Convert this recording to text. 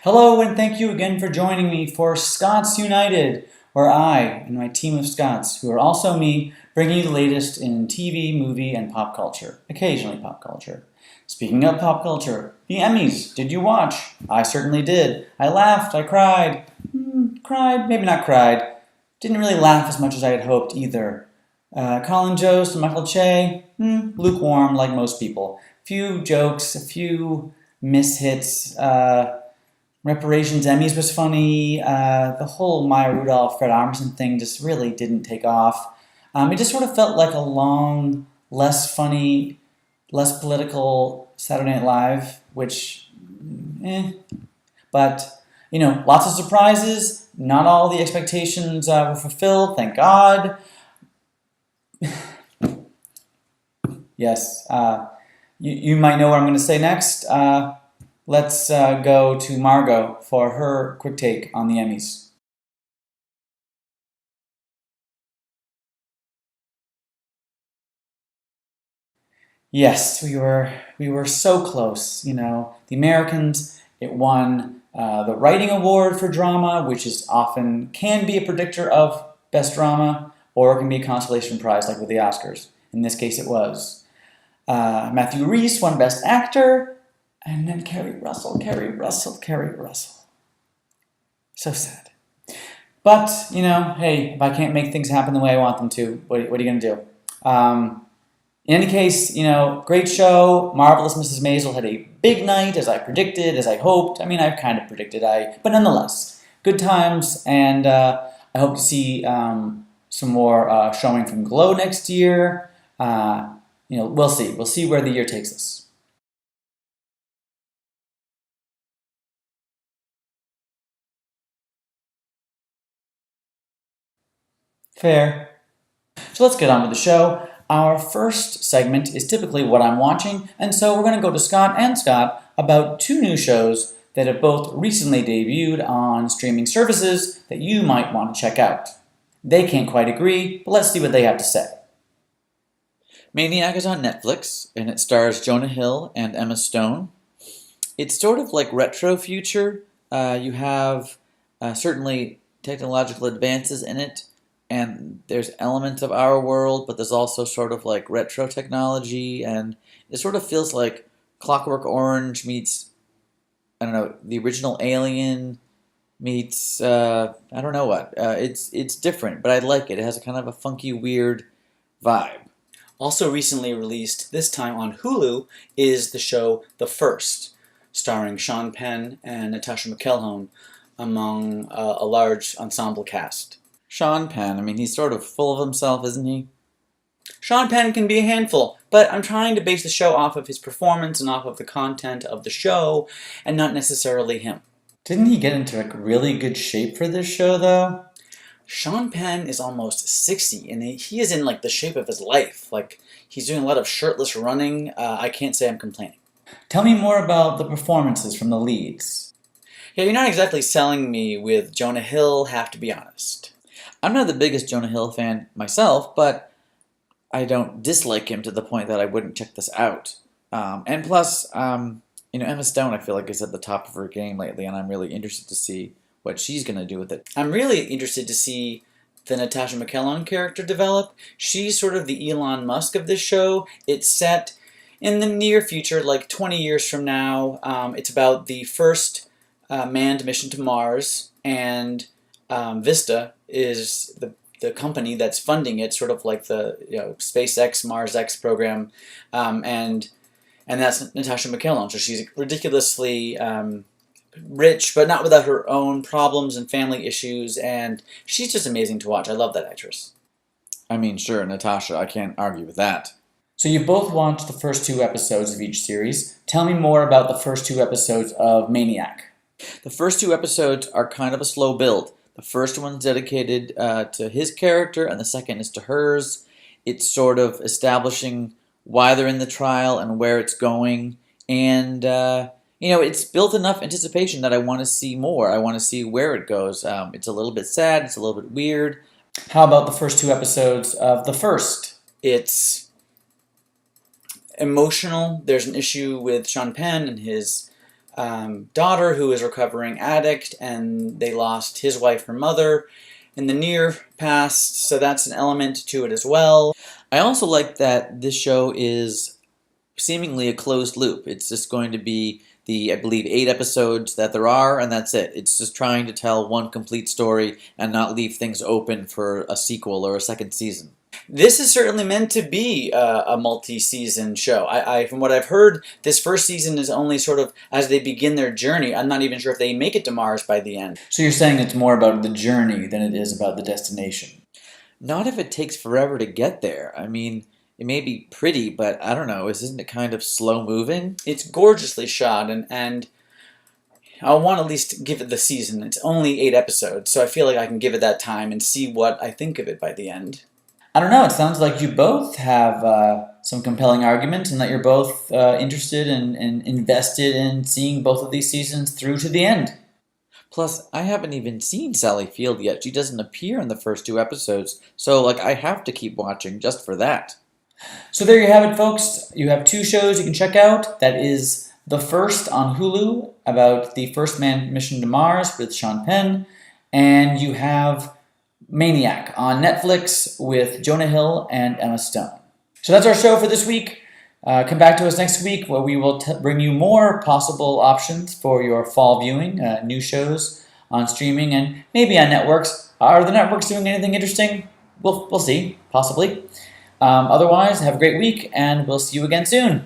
Hello, and thank you again for joining me for Scots United, where I and my team of Scots, who are also me, bring you the latest in TV, movie, and pop culture, occasionally pop culture. Speaking of pop culture, the Emmys, did you watch? I certainly did. I laughed, I cried. Cried, maybe not cried. Didn't really laugh as much as I had hoped either. Colin Jost and Michael Che, lukewarm like most people. Few jokes, a few mishits. Reparations Emmys was funny. The whole Maya Rudolph, Fred Armisen thing just really didn't take off. It just sort of felt like a long, less funny, less political Saturday Night Live, which, But, lots of surprises. Not all the expectations were fulfilled, thank God. Yes, you might know what I'm going to say next. Let's go to Margot for her quick take on the Emmys. Yes, we were so close. The Americans. It won the Writing Award for drama, which is often can be a predictor of best drama, or it can be a consolation prize, like with the Oscars. In this case, it was. Matthew Rhys won Best Actor, and then Keri Russell. So sad. But, hey, if I can't make things happen the way I want them to, what are you going to do? In any case, great show. Marvelous Mrs. Maisel had a big night, as I predicted, as I hoped. I mean, I kind of predicted, but nonetheless, good times, and I hope to see some more showing from Glow next year. We'll see. We'll see where the year takes us. Fair. So let's get on with the show. Our first segment is typically what I'm watching, and so we're going to go to Scott and Scott about two new shows that have both recently debuted on streaming services that you might want to check out. They can't quite agree, but let's see what they have to say. Maniac is on Netflix, and it stars Jonah Hill and Emma Stone. It's sort of like retro future. You have certainly technological advances in it, and there's elements of our world, but there's also sort of like retro technology, and it sort of feels like Clockwork Orange meets, I don't know, the original Alien meets, I don't know what. It's different, but I like it. It has a kind of a funky, weird vibe. Also recently released, this time on Hulu, is the show The First, starring Sean Penn and Natasha McElhone among a large ensemble cast. Sean Penn, he's sort of full of himself, isn't he? Sean Penn can be a handful, but I'm trying to base the show off of his performance and off of the content of the show, and not necessarily him. Didn't he get into really good shape for this show, though? Sean Penn is almost 60, and he is in the shape of his life. He's doing a lot of shirtless running. I can't say I'm complaining. Tell me more about the performances from the leads. Yeah, you're not exactly selling me with Jonah Hill, have to be honest. I'm not the biggest Jonah Hill fan myself, but I don't dislike him to the point that I wouldn't check this out. And plus, Emma Stone, I feel like, is at the top of her game lately, and I'm really interested to see what she's going to do with it. I'm really interested to see the Natasha McElhone character develop. She's sort of the Elon Musk of this show. It's set in the near future, like 20 years from now. It's about the first manned mission to Mars, and Vista is the company that's funding it, sort of like the SpaceX Mars X program, and that's Natasha McElhone. So she's ridiculously rich, but not without her own problems and family issues, and she's just amazing to watch. I love that actress. Sure, Natasha, I can't argue with that. So you both watched the first 2 episodes of each series. Tell me more about the first 2 episodes of Maniac. The first 2 episodes are kind of a slow build. The first one's dedicated to his character, and the second is to hers. It's sort of establishing why they're in the trial and where it's going, and it's built enough anticipation that I want to see more. I want to see where it goes. It's a little bit sad. It's a little bit weird. How about the first 2 episodes of The First? It's emotional. There's an issue with Sean Penn and his daughter who is a recovering addict, and they lost his wife and mother in the near past, so that's an element to it as well. I also like that this show is seemingly a closed loop. It's just going to be the, I believe, 8 episodes that there are, and that's it. It's just trying to tell one complete story and not leave things open for a sequel or a second season. This is certainly meant to be a multi-season show. From what I've heard, this first season is only sort of as they begin their journey. I'm not even sure if they make it to Mars by the end. So you're saying it's more about the journey than it is about the destination? Not if it takes forever to get there. I mean, it may be pretty, but I don't know, isn't it kind of slow-moving? It's gorgeously shot, and I want to at least give it the season. It's only 8 episodes, so I feel like I can give it that time and see what I think of it by the end. I don't know, it sounds like you both have some compelling arguments and that you're both interested and invested in seeing both of these seasons through to the end. Plus, I haven't even seen Sally Field yet. She doesn't appear in the first 2 episodes, so I have to keep watching just for that. So there you have it, folks. You have 2 shows you can check out. That is the first on Hulu about the first manned mission to Mars with Sean Penn, and you have Maniac on Netflix with Jonah Hill and Emma Stone. So that's our show for this week. Come back to us next week where we will bring you more possible options for your fall viewing, new shows on streaming and maybe on networks. Are the networks doing anything interesting? We'll see, possibly. Otherwise, have a great week, and we'll see you again soon.